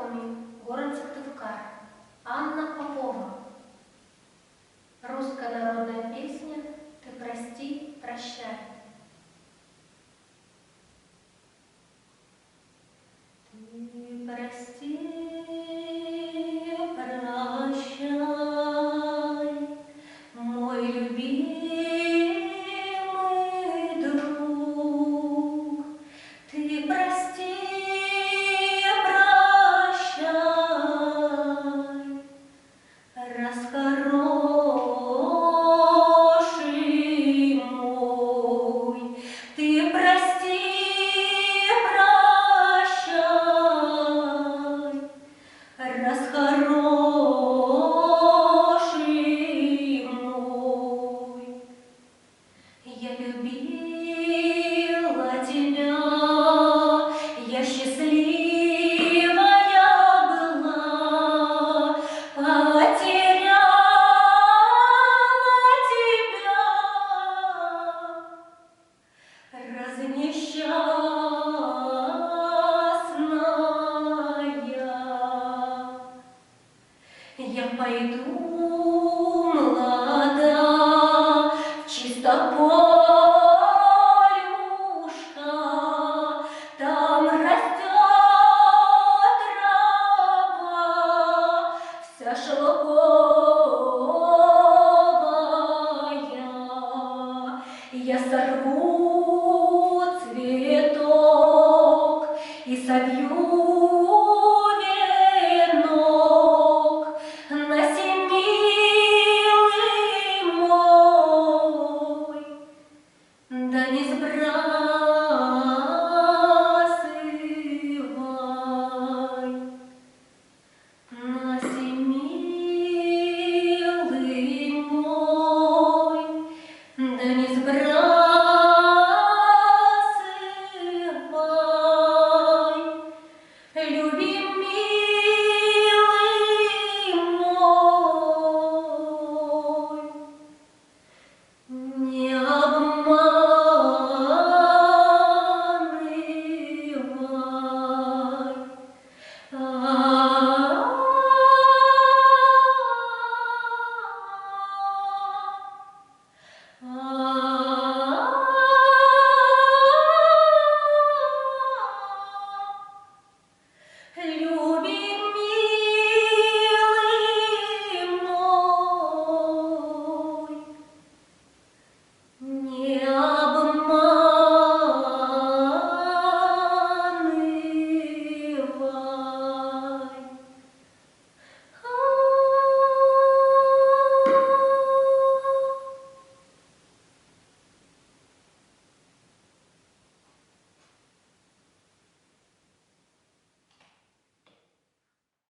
Перми, город Сыктывкар. Анна Попова. Русская народная песня «Ты прости, прощай». Ты прости, прощай, мой любимый друг. Ты прости, прощай, раз хороший мой. Ты прости, прощай, раз хороший мой. Я любила тебя, я счастливая была, потеряла тебя, раз несчастная. Я пойду, молода, в чистополюшка, там растет трава вся шелковая. Я сорву цветок и совью